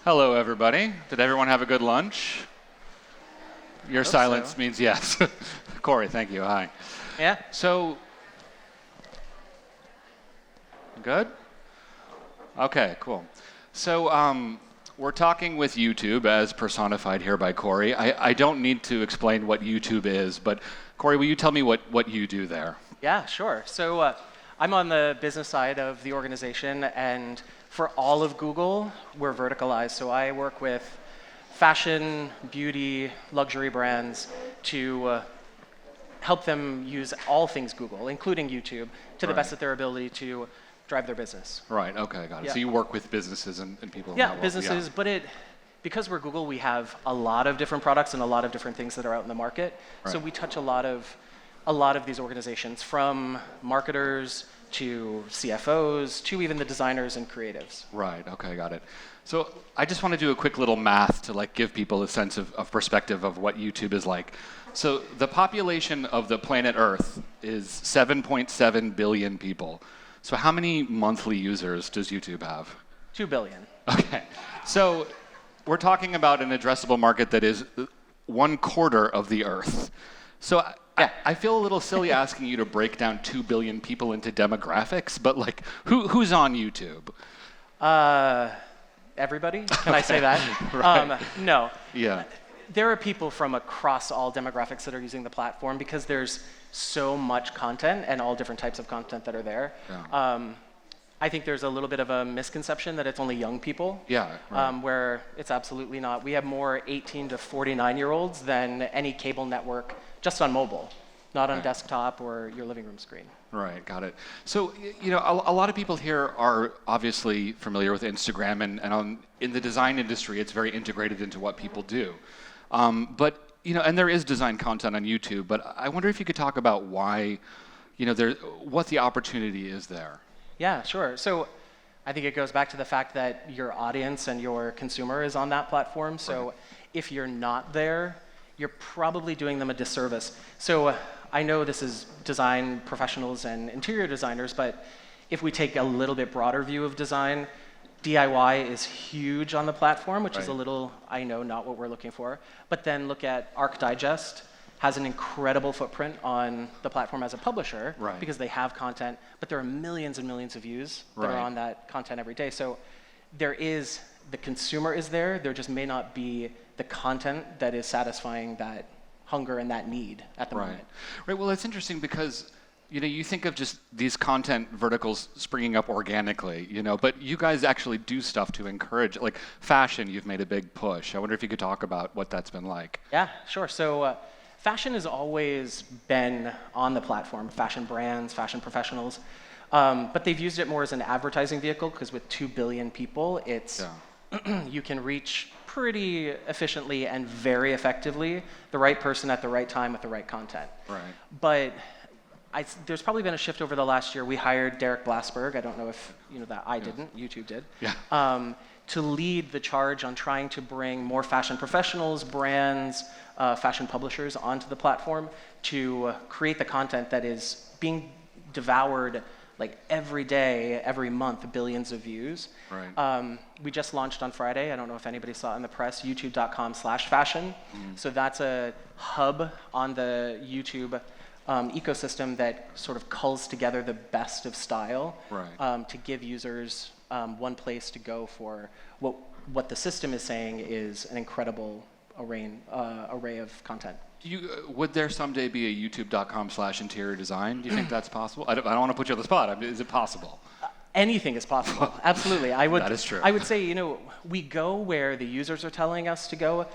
Hello, everybody. Did everyone have a good lunch? Your silence means yes. Corey, thank you. Hi. Yeah. So, good? Okay, cool. So, we're talking with YouTube as personified here by Corey. I don't need to explain what YouTube is, but Corey, will you tell me what you do there? Yeah, sure. So I'm on the business side of the organization, and for all of Google, we're verticalized. So I work with fashion, beauty, luxury brands to help them use all things Google, including YouTube, to the best of their ability to drive their business. Right, okay, got it. Yeah. So you work with businesses and people in that Yeah, world. businesses, but because we're Google, we have a lot of different products and a lot of different things that are out in the market. Right. So we touch a lot of these organizations, from marketers to CFOs to even the designers and creatives. Right, okay, got it. So I just want to do a quick little math to give people a sense of perspective of what YouTube is like. So the population of the planet Earth is 7.7 billion people. So how many monthly users does YouTube have? 2 billion. Okay, so we're talking about an addressable market that is 1/4 of the Earth. So I feel a little silly asking you to break down 2 billion people into demographics, but who's on YouTube? Everybody? Can I say that? Right. No. Yeah. There are people from across all demographics that are using the platform because there's so much content and all different types of content that are there. Yeah. I think there's a little bit of a misconception that it's only young people. Yeah. Right. Where it's absolutely not. We have more 18 to 49-year-olds than any cable network just on mobile, not on desktop or your living room screen. Right, got it. So, a lot of people here are obviously familiar with Instagram, and in the design industry, it's very integrated into what people do. But, and there is design content on YouTube, but I wonder if you could talk about why, what the opportunity is there. Yeah, sure. So I think it goes back to the fact that your audience and your consumer is on that platform. So if you're not there, you're probably doing them a disservice. So I know this is design professionals and interior designers, but if we take a little bit broader view of design, DIY is huge on the platform, which is a little, I know, not what we're looking for. But then look at Arc Digest, has an incredible footprint on the platform as a publisher because they have content, but there are millions and millions of views that are on that content every day. So the consumer is there just may not be the content that is satisfying that hunger and that need at the moment. Right, well, it's interesting because you think of just these content verticals springing up organically, but you guys actually do stuff to encourage, like fashion, you've made a big push. I wonder if you could talk about what that's been like. Yeah, sure. So fashion has always been on the platform, fashion brands, fashion professionals, but they've used it more as an advertising vehicle because with 2 billion people, you can reach pretty efficiently and very effectively the right person at the right time with the right content. Right. But there's probably been a shift over the last year. We hired Derek Blasberg. I don't know if you know that. I didn't. YouTube did. Yeah. To lead the charge on trying to bring more fashion professionals, brands, fashion publishers onto the platform to create the content that is being devoured like every day, every month, billions of views. Right. We just launched on Friday. I don't know if anybody saw it in the press, youtube.com/fashion. So that's a hub on the YouTube ecosystem that sort of culls together the best of style to give users one place to go for what the system is saying is an incredible array of content. Would there someday be a youtube.com/interior design? Do you think that's possible? I don't want to put you on the spot. Is it possible? Anything is possible. Absolutely. That is true. I would say, we go where the users are telling us to go,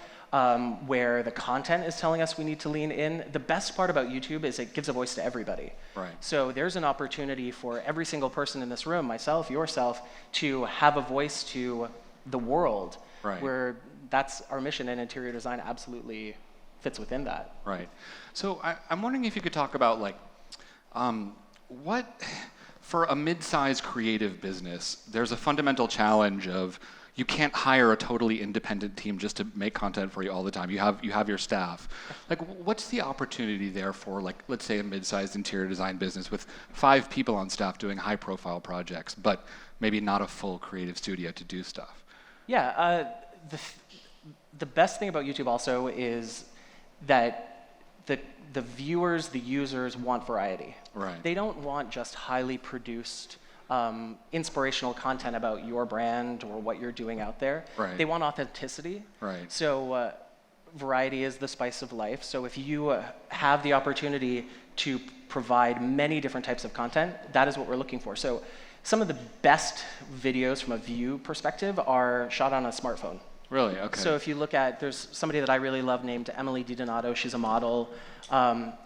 where the content is telling us we need to lean in. The best part about YouTube is it gives a voice to everybody. Right. So there's an opportunity for every single person in this room, myself, yourself, to have a voice to the world. Right. Where that's our mission, and interior design absolutely fits within that. Right. So I'm wondering if you could talk about what, for a mid-sized creative business, there's a fundamental challenge of you can't hire a totally independent team just to make content for you all the time. You have your staff. What's the opportunity there for, let's say a mid-sized interior design business with 5 people on staff doing high-profile projects, but maybe not a full creative studio to do stuff? Yeah, the best thing about YouTube also is that the viewers, the users want variety. Right. They don't want just highly produced, inspirational content about your brand or what you're doing out there. Right. They want authenticity. Right. So variety is the spice of life. So if you have the opportunity to provide many different types of content, that is what we're looking for. So some of the best videos from a view perspective are shot on a smartphone. Really? Okay. So if you look at, there's somebody that I really love named Emily DiDonato. She's a model.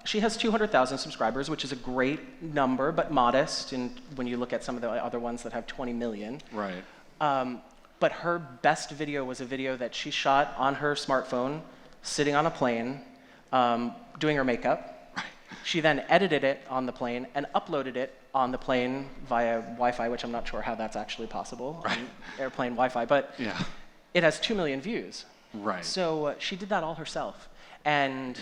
She has 200,000 subscribers, which is a great number, but modest when you look at some of the other ones that have 20 million. Right. But her best video was a video that she shot on her smartphone, sitting on a plane, doing her makeup. Right. She then edited it on the plane and uploaded it on the plane via Wi-Fi, which I'm not sure how that's actually possible Right. on airplane Wi-Fi, but Yeah. it has 2 million views. Right. So she did that all herself. And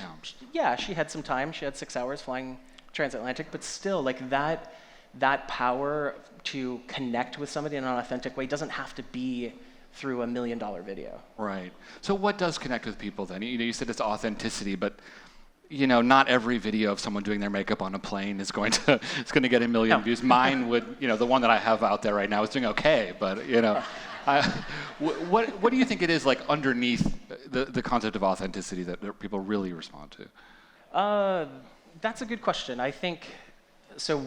yeah, she had some time. She had 6 hours flying transatlantic, but still, like that power to connect with somebody in an authentic way doesn't have to be through $1 million video. Right. So what does connect with people then? You said it's authenticity, but not every video of someone doing their makeup on a plane is going to get 1 million views. Mine would, the one that I have out there right now is doing okay, but what do you think it is like underneath the concept of authenticity that people really respond to? That's a good question. I think so.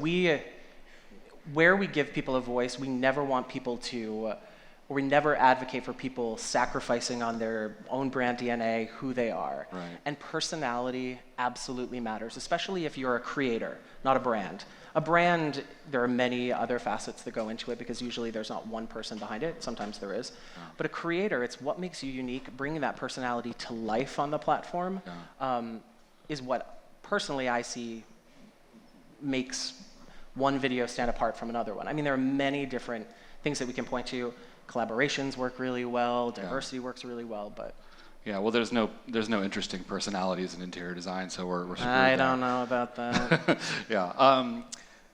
Where we give people a voice, we never want people to. We never advocate for people sacrificing on their own brand DNA, who they are. Right. And personality absolutely matters, especially if you're a creator, not a brand. A brand, there are many other facets that go into it because usually there's not one person behind it. Sometimes there is. Yeah. But a creator, it's what makes you unique. Bringing that personality to life on the platform is what personally I see makes one video stand apart from another one. I mean, there are many different things that we can point to. Collaborations work really well, diversity works really well, but yeah, well, there's no interesting personalities in interior design, so we're screwed I there. don't know about that. Yeah.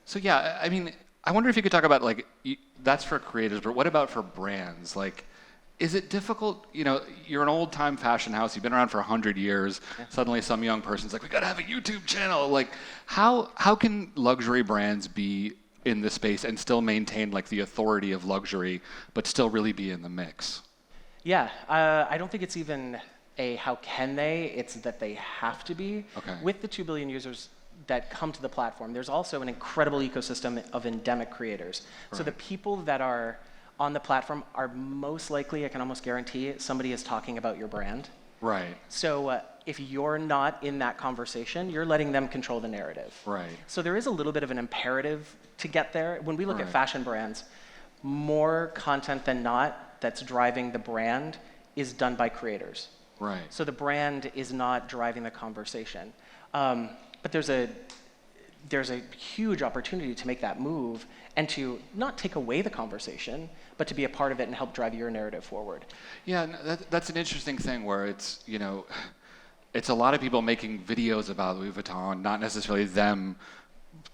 So yeah, I mean, I wonder if you could talk about that's for creators, but what about for brands? Like, is it difficult? You're an old-time fashion house. You've been around for 100 years. Yeah. Suddenly, some young person's like, we gotta have a YouTube channel. Like, how can luxury brands be in the space and still maintain the authority of luxury, but still really be in the mix? Yeah, I don't think it's even how can they, it's that they have to be. Okay. With the 2 billion users that come to the platform, there's also an incredible ecosystem of endemic creators. Right. So the people that are on the platform are most likely, I can almost guarantee it, somebody is talking about your brand. Right. So if you're not in that conversation, you're letting them control the narrative. Right. So there is a little bit of an imperative to get there. When we look at fashion brands, more content than not that's driving the brand is done by creators. Right. So the brand is not driving the conversation. But there's a huge opportunity to make that move and to not take away the conversation, but to be a part of it and help drive your narrative forward. Yeah, that's an interesting thing where it's, it's a lot of people making videos about Louis Vuitton, not necessarily them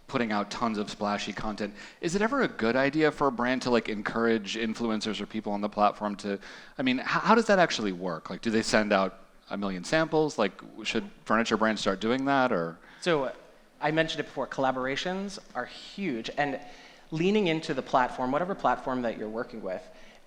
putting out tons of splashy content. Is it ever a good idea for a brand to encourage influencers or people on the platform to, how does that actually work? Do they send out 1 million samples? Should furniture brands start doing that, or? So I mentioned it before, collaborations are huge, and leaning into the platform, whatever platform that you're working with,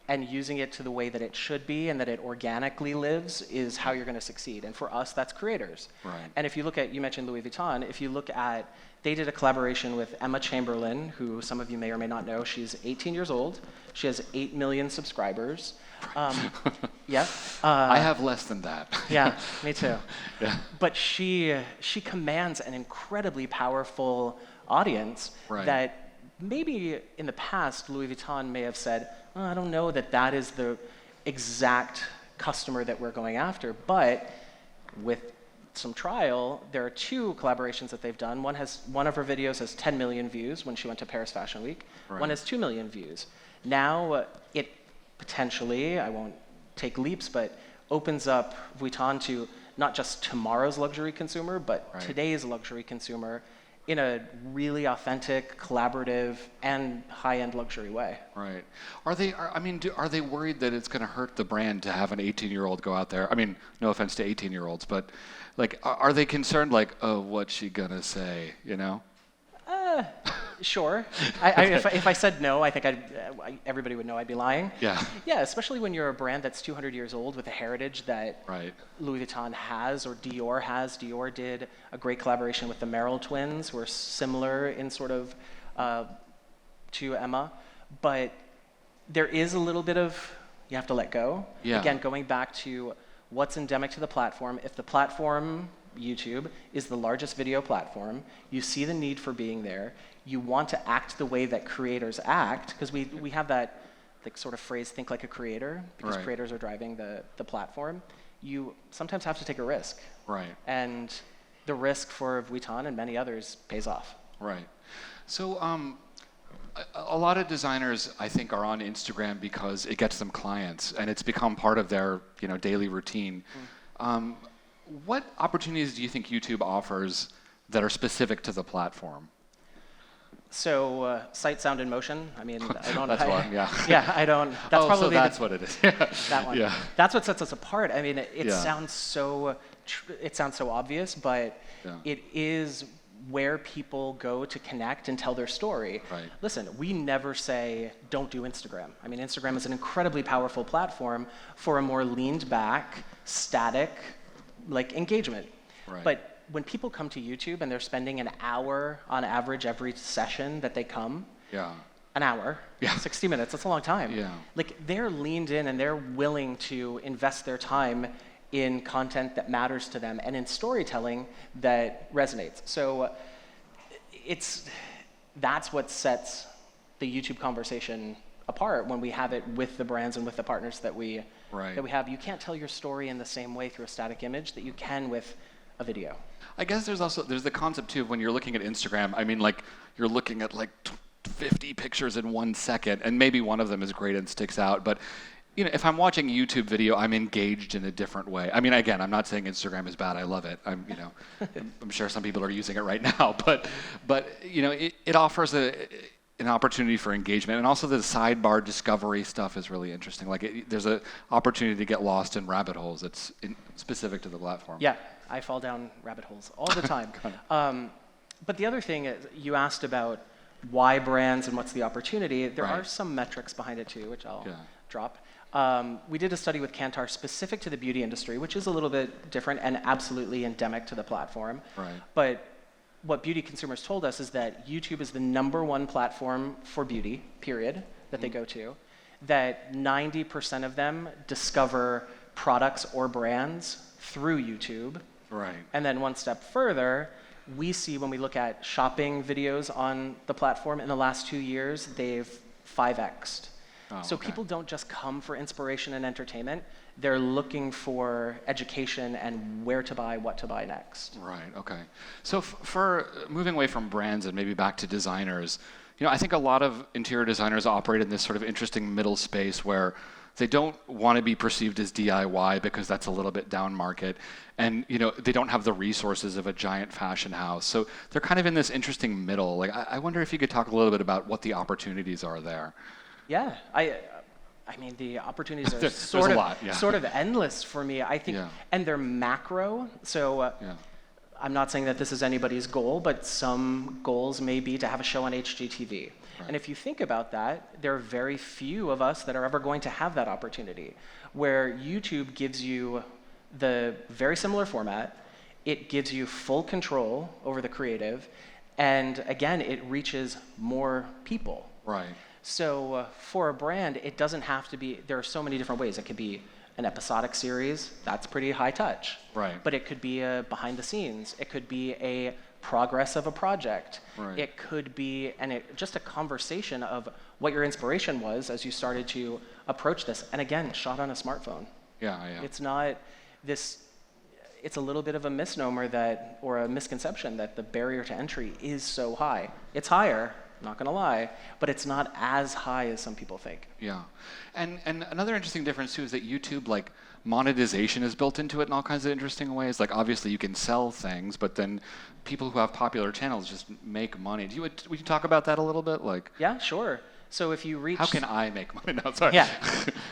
and using it to the way that it should be and that it organically lives is how you're going to succeed. And for us, that's creators. Right. And if you look at, you mentioned Louis Vuitton, if you look at, they did a collaboration with Emma Chamberlain, who some of you may or may not know. She's 18 years old. She has 8 million subscribers. Yeah. I have less than that. Yeah, me too. Yeah. But she commands an incredibly powerful audience that maybe in the past Louis Vuitton may have said, oh, I don't know that is the exact customer that we're going after. But with some trial, there are 2 collaborations that they've done. One of her videos has 10 million views when she went to Paris Fashion Week. Right. One has 2 million views. Now it potentially, I won't take leaps, but opens up Vuitton to not just tomorrow's luxury consumer, but today's luxury consumer in a really authentic, collaborative, and high-end luxury way. Right. Are they worried that it's going to hurt the brand to have an 18-year-old go out there? I mean, no offense to 18-year-olds, but like, are they concerned? Like, oh, what's she gonna say? You know? Sure. If I said no, I think everybody would know I'd be lying. Yeah. Yeah, especially when you're a brand that's 200 years old with a heritage that Right. Louis Vuitton has or Dior has. Dior did a great collaboration with the Merrill twins, who are similar in sort of to Emma. But there is a little bit of, you have to let go. Yeah. Again, going back to what's endemic to the platform. If the platform, YouTube, is the largest video platform, you see the need for being there, you want to act the way that creators act, because we have that like sort of phrase, think like a creator, because Right. creators are driving the platform. You sometimes have to take a risk. Right. And the risk for Vuitton and many others pays off. Right. So a lot of designers, I think, are on Instagram because it gets them clients, and it's become part of their daily routine. What opportunities do you think YouTube offers that are specific to the platform? So sight, sound, and motion. I mean, I don't. That's one. Yeah. Yeah, I don't. That's probably so that's what it is. that one. Yeah. That's what sets us apart. I mean, it Yeah. sounds so obvious, but Yeah. it is where people go to connect and tell their story. Right. Listen, we never say don't do Instagram. I mean, Instagram is an incredibly powerful platform for a more leaned back, static, like engagement. Right. But when people come to YouTube and they're spending an hour on average every session that they come, Yeah. an hour, Yeah. 60 minutes, that's a long time. Yeah. Like, they're leaned in and they're willing to invest their time in content that matters to them and in storytelling that resonates. So that's what sets the YouTube conversation apart when we have it with the brands and with the partners that we have. You can't tell your story in the same way through a static image that you can with a video. I guess there's the concept too of when you're looking at Instagram. I mean, like, you're looking at like 50 pictures in 1 second, and maybe one of them is great and sticks out. But if I'm watching a YouTube video, I'm engaged in a different way. I mean, again, I'm not saying Instagram is bad. I love it. I'm sure some people are using it right now, but it offers an opportunity for engagement, and also the sidebar discovery stuff is really interesting. Like, there's an opportunity to get lost in rabbit holes that's specific to the platform. Yeah, I fall down rabbit holes all the time. But the other thing is, you asked about why brands and what's the opportunity. There Right. are some metrics behind it too, which I'll Yeah. drop. We did a study with Kantar specific to the beauty industry, which is a little bit different and absolutely endemic to the platform. Right. But what beauty consumers told us is that YouTube is the #1 platform for beauty, period, that they go to, that 90% of them discover products or brands through YouTube. Right. And then one step further, we see when we look at shopping videos on the platform in the last 2 years, they've 5x'd. So okay. people don't just come for inspiration and entertainment. They're looking for education and where to buy, what to buy next. Right. Okay. So for moving away from brands and maybe back to designers, I think a lot of interior designers operate in this sort of interesting middle space where they don't want to be perceived as DIY because that's a little bit down market, and they don't have the resources of a giant fashion house. So they're kind of in this interesting middle. Like, I wonder if you could talk a little bit about what the opportunities are there. Yeah, I mean, the opportunities are There's sort a of lot, yeah. sort of endless for me. I think, Yeah. and they're macro. So Yeah. I'm not saying that this is anybody's goal, but some goals may be to have a show on HGTV. Right. And if you think about that, there are very few of us that are ever going to have that opportunity, where YouTube gives you the very similar format. It gives you full control over the creative, and again, it reaches more people. Right. So for a brand, it doesn't have to be, there are so many different ways. It could be an episodic series, that's pretty high touch. Right. But it could be a behind the scenes. It could be a progress of a project. Right. It could be just a conversation of what your inspiration was as you started to approach this. And again, shot on a smartphone. Yeah. It's not this, it's a little bit of a misnomer or a misconception that the barrier to entry is so high. It's higher, not gonna lie, but it's not as high as some people think. Yeah, and another interesting difference too is that YouTube, like, monetization is built into it in all kinds of interesting ways. Like, obviously you can sell things, but then people who have popular channels just make money. Would you talk about that a little bit? Like, Yeah, sure. So if you reach... how can I make money? No, sorry. Yeah.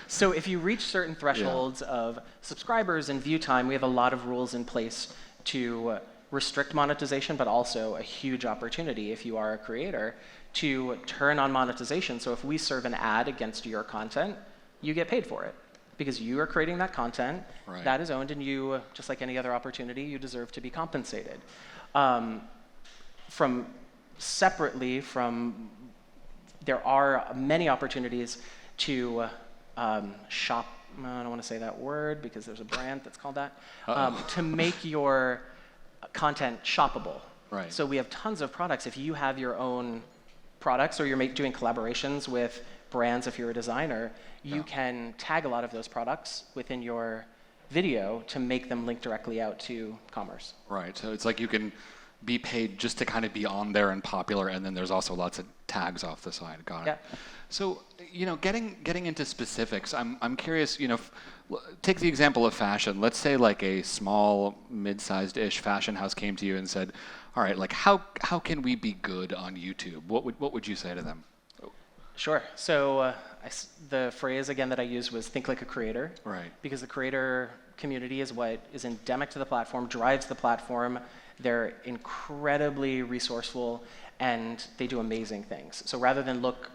So if you reach certain thresholds of subscribers and view time, we have a lot of rules in place to restrict monetization, but also a huge opportunity if you are a creator to turn on monetization. So if we serve an ad against your content, you get paid for it because you are creating that content, Right. that is owned, and you, just like any other opportunity, you deserve to be compensated. Separately from, there are many opportunities to shop, I don't want to say that word because there's a brand that's called that, to make your content shoppable. Right. So we have tons of products. If you have your own products or you're doing collaborations with brands, if you're a designer, you can tag a lot of those products within your video to make them link directly out to commerce. Right. So it's like you can be paid just to kind of be on there and popular, and then there's also lots of tags off the side. Got it. Yeah. So, getting into specifics, I'm curious, take the example of fashion. Let's say like a small, mid-sized-ish fashion house came to you and said, all right, like how can we be good on YouTube? What would you say to them? Sure. So the phrase again that I used was think like a creator. Right. Because the creator community is what is endemic to the platform, drives the platform. They're incredibly resourceful and they do amazing things. So rather than look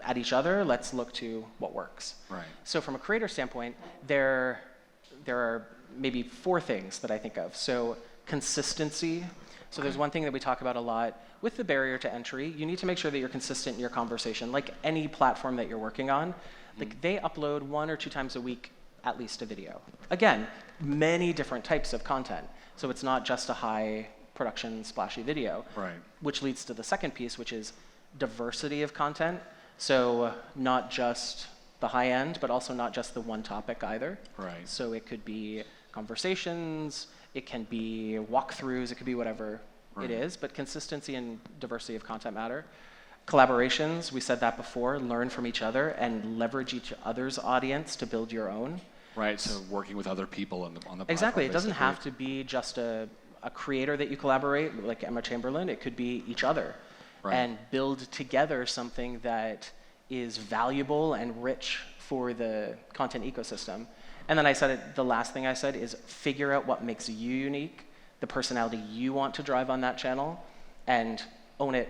at each other, let's look to what works. Right. So from a creator standpoint, there are maybe 4 things that I think of. So consistency. So there's one thing that we talk about a lot with the barrier to entry. You need to make sure that you're consistent in your conversation. Like any platform that you're working on, like they upload 1 or 2 times a week at least a video. Again, many different types of content. So it's not just a high production splashy video. Right. Which leads to the second piece, which is diversity of content. So not just the high end, but also not just the one topic either. Right. So it could be conversations, it can be walkthroughs, it could be whatever it is, but consistency and diversity of content matter. Collaborations, we said that before, learn from each other and leverage each other's audience to build your own. Right, so working with other people on the platform. Exactly, it doesn't basically. have to be just a creator that you collaborate, like Emma Chamberlain, it could be each other. Right. And build together something that is valuable and rich for the content ecosystem. And then I said the last thing I said is figure out what makes you unique, the personality you want to drive on that channel, and own it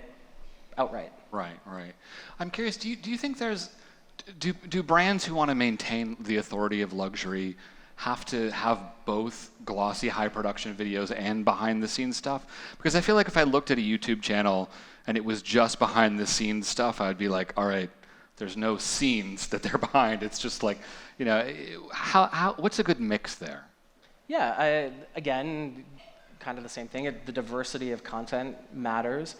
outright. Right. I'm curious, do you think do brands who want to maintain the authority of luxury have to have both glossy high production videos and behind the scenes stuff? Because I feel like if I looked at a YouTube channel and it was just behind the scenes stuff, I'd be like, all right, there's no scenes that they're behind. It's just like, what's a good mix there? Yeah, again, kind of the same thing. The diversity of content matters.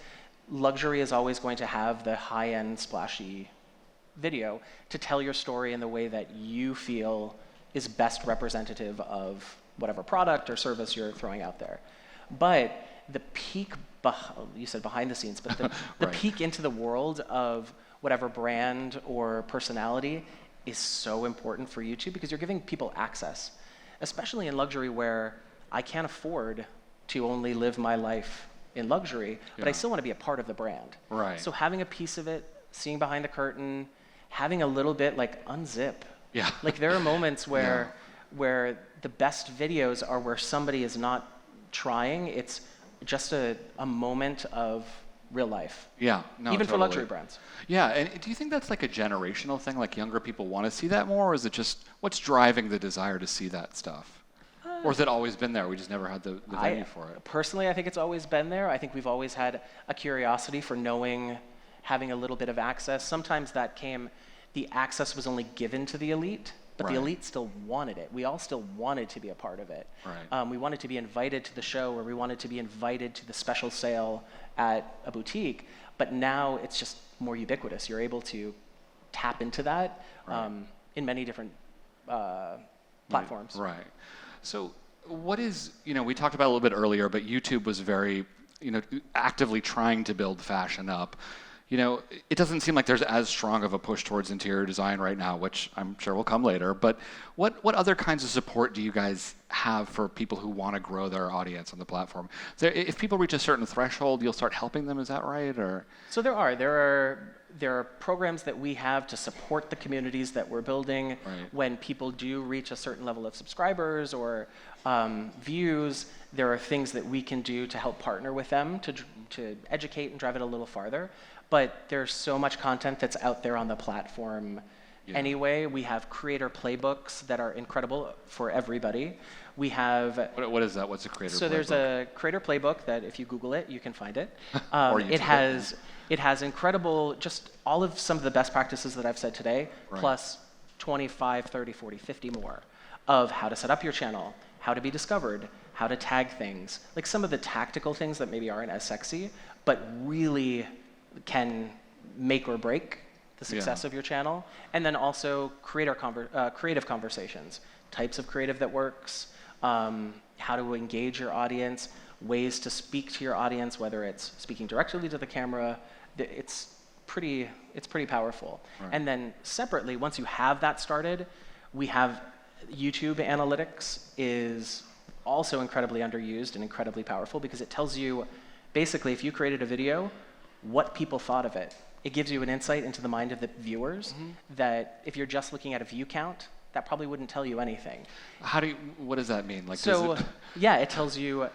Luxury is always going to have the high-end splashy video to tell your story in the way that you feel is best representative of whatever product or service you're throwing out there. But the peek, you said behind the scenes, but the Right. peek into the world of whatever brand or personality is so important for YouTube because you're giving people access, especially in luxury where I can't afford to only live my life in luxury, but I still want to be a part of the brand. Right. So having a piece of it, seeing behind the curtain, having a little bit like unzip. Yeah. Like there are moments where the best videos are where somebody is not trying. It's just a moment of real life. Yeah, no, Even for totally. luxury brands. Yeah, and do you think that's like a generational thing? Like younger people want to see that more, or is it just what's driving the desire to see that stuff? Or has it always been there? We just never had the venue for it. Personally, I think it's always been there. I think we've always had a curiosity for knowing, having a little bit of access. Sometimes the access was only given to the elite, but Right. the elite still wanted it. We all still wanted to be a part of it. Right. We wanted to be invited to the show, or we wanted to be invited to the special sale at a boutique. But now it's just more ubiquitous. You're able to tap into that in many different platforms. Right. So what is, we talked about it a little bit earlier, but YouTube was very, actively trying to build fashion up. you know, it doesn't seem like there's as strong of a push towards interior design right now, which I'm sure will come later. But what other kinds of support do you guys have for people who want to grow their audience on the platform? If people reach a certain threshold, you'll start helping them. Is that right? Or So there are programs that we have to support the communities that we're building. Right. When people do reach a certain level of subscribers or views, there are things that we can do to help partner with them to educate and drive it a little farther. But there's so much content that's out there on the platform anyway. We have creator playbooks that are incredible for everybody. We have... What is that? What's a creator playbook? So there's a creator playbook that if you Google it, you can find it. Or It has incredible, just all of some of the best practices that I've said today, Right. plus 25, 30, 40, 50 more of how to set up your channel, how to be discovered, how to tag things, like some of the tactical things that maybe aren't as sexy, but really can make or break the success of your channel. And then also creative conversations, types of creative that works, how to engage your audience, ways to speak to your audience, whether it's speaking directly to the camera. It's pretty powerful. Right. And then separately, once you have that started, we have YouTube analytics is also incredibly underused and incredibly powerful because it tells you, basically, if you created a video, what people thought of it. It gives you an insight into the mind of the viewers that if you're just looking at a view count, that probably wouldn't tell you anything. What does that mean? Like, So, yeah, it tells you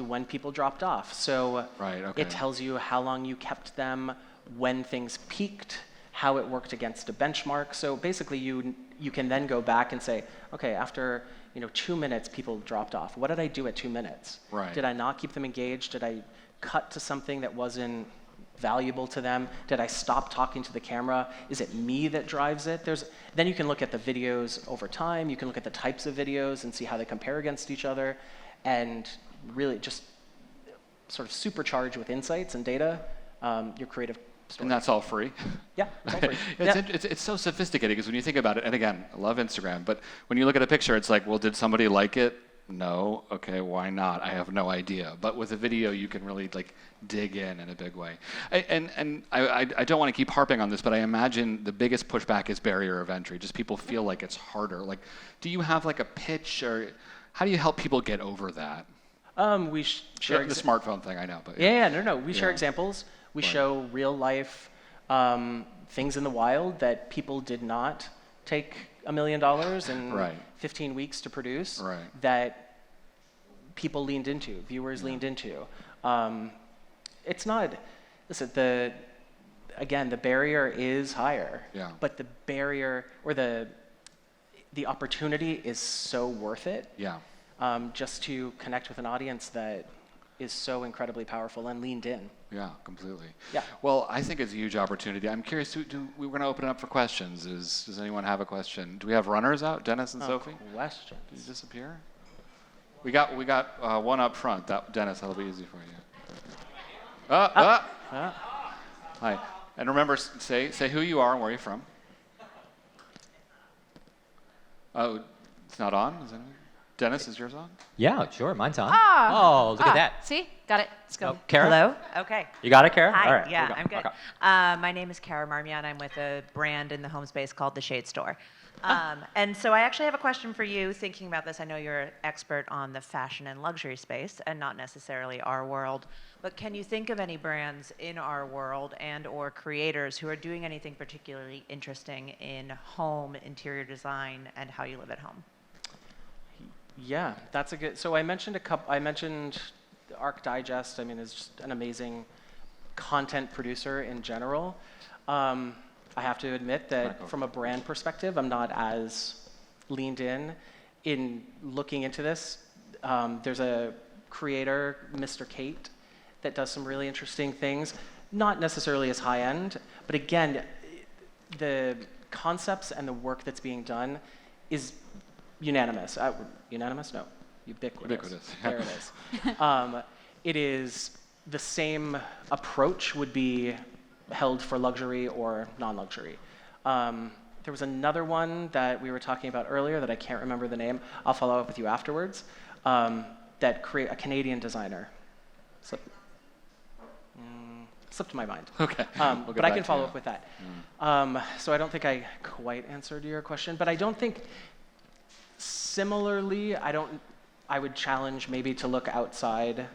when people dropped off. So Right, okay. it tells you how long you kept them, when things peaked, how it worked against a benchmark. So basically you can then go back and say, okay, after 2 minutes people dropped off. What did I do at 2 minutes? Right. Did I not keep them engaged? Did I cut to something that wasn't valuable to them? Did I stop talking to the camera? Is it me that drives it? Then you can look at the videos over time. You can look at the types of videos and see how they compare against each other, and really just sort of supercharge with insights and data your creative story. And that's all free? Yeah, it's all free. It's so sophisticated because when you think about it, and again, I love Instagram, but when you look at a picture, it's like, well, did somebody like it? No. Okay, why not? I have no idea. But with a video, you can really dig in a big way. And I don't want to keep harping on this, but I imagine the biggest pushback is barrier of entry. Just people feel like it's harder. Like, do you have a pitch, or how do you help people get over that? We share The smartphone thing, I know, but no. We share examples. We Right. show real life things in the wild that people did not take $1 million and Right. 15 weeks to produce. Right. That people leaned into, viewers leaned into. It's not. Listen, the barrier is higher. Yeah. But the barrier or the opportunity is so worth it. Yeah. Just to connect with an audience that is so incredibly powerful and leaned in. Yeah, completely. Yeah. Well, I think it's a huge opportunity. I'm curious, we're going to open it up for questions. Does anyone have a question? Do we have runners out, Dennis and Sophie? Questions. Did you disappear? We got one up front. Dennis, that'll be easy for you. Hi. And remember, say who you are and where you're from. Oh, it's not on? Is anyone? Dennis, is yours on? Yeah, sure. Mine's on. Ah. Oh, look at that. See? Got it. Let's go. Oh, Kara? Hello? Okay. You got it, Kara? Hi. All right. Yeah, here we go. I'm good. Okay. My name is Kara Marmion. I'm with a brand in the home space called The Shade Store. And so I actually have a question for you. Thinking about this, I know you're an expert on the fashion and luxury space and not necessarily our world. But can you think of any brands in our world and or creators who are doing anything particularly interesting in home interior design and how you live at home? Yeah, that's a good. So I mentioned I mentioned Arc Digest. I mean, is just an amazing content producer in general. I have to admit that from a brand perspective, I'm not as leaned in looking into this. There's a creator, Mr. Kate, that does some really interesting things. Not necessarily as high end, but again, the concepts and the work that's being done is unanimous. Unanimous? No. Ubiquitous. There it is. It is the same approach would be held for luxury or non-luxury. There was another one that we were talking about earlier that I can't remember the name. I'll follow up with you afterwards. That create a Canadian designer. So, slipped my mind. Okay. We'll get But I back can to follow you. up with that. So I don't think I quite answered your question, but I don't think similarly, I would challenge maybe to look outside.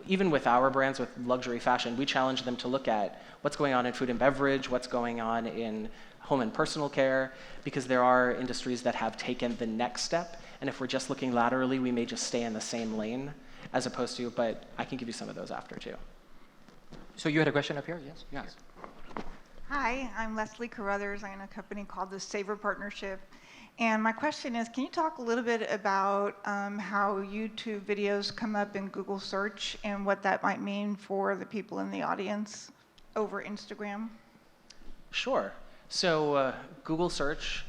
Even with our brands, with luxury fashion, we challenge them to look at what's going on in food and beverage, what's going on in home and personal care, because there are industries that have taken the next step. And if we're just looking laterally, we may just stay in the same lane as opposed to, but I can give you some of those after too. So you had a question up here? Yes. Yes. Hi, I'm Leslie Carruthers. I own a company called the Savor Partnership. And my question is, can you talk a little bit about how YouTube videos come up in Google search and what that might mean for the people in the audience over Instagram? Sure. So Google search,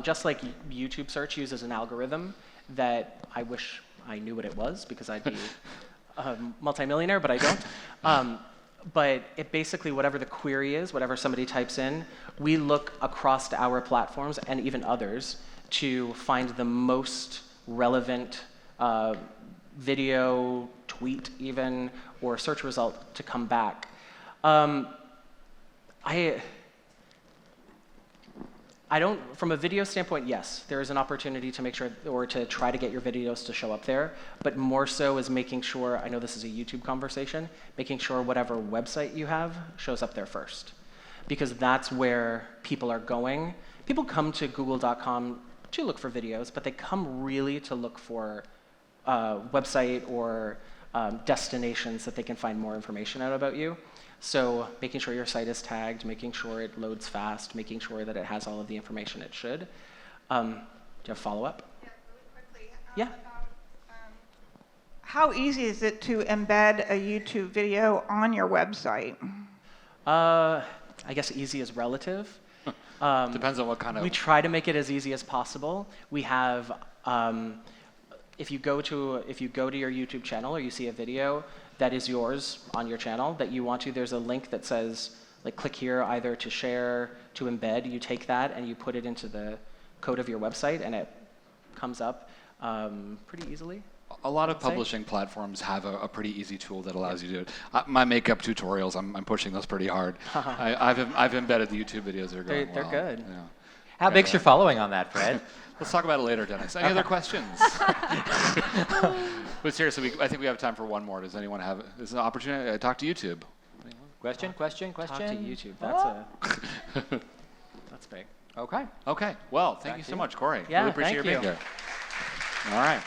just like YouTube search, uses an algorithm that I wish I knew what it was because I'd be a multimillionaire, but I don't. But it basically, whatever the query is, whatever somebody types in, we look across our platforms and even others to find the most relevant video, tweet even, or search result to come back. I don't, from a video standpoint, yes, there is an opportunity to make sure, or to try to get your videos to show up there, but more so is making sure, I know this is a YouTube conversation, making sure whatever website you have shows up there first. Because that's where people are going. People come to google.com to look for videos, but they come really to look for website or destinations that they can find more information out about you. So making sure your site is tagged, making sure it loads fast, making sure that it has all of the information it should. Do you have follow-up? Yeah, really quickly. Yeah. How easy is it to embed a YouTube video on your website? I guess easy is relative. Depends on what kind of. We try to make it as easy as possible. We have, if you go to your YouTube channel or you see a video that is yours on your channel that you want to, there's a link that says, like, click here either to share, to embed. You take that and you put it into the code of your website and it comes up pretty easily. A lot of publishing platforms have a pretty easy tool that allows you to do it. My makeup tutorials, I'm pushing those pretty hard. I've embedded the YouTube videos that are going They're well. good. Yeah. How big's your following on that, Fred? Let's talk about it later, Dennis. Any other questions? But seriously, I think we have time for one more. Does anyone have? This is an opportunity. Talk to YouTube. Question? Talk to YouTube. That's big. Okay. Okay. Well, thank Back you to so you. much, Corey. Yeah, Really appreciate thank you being you. here. All right.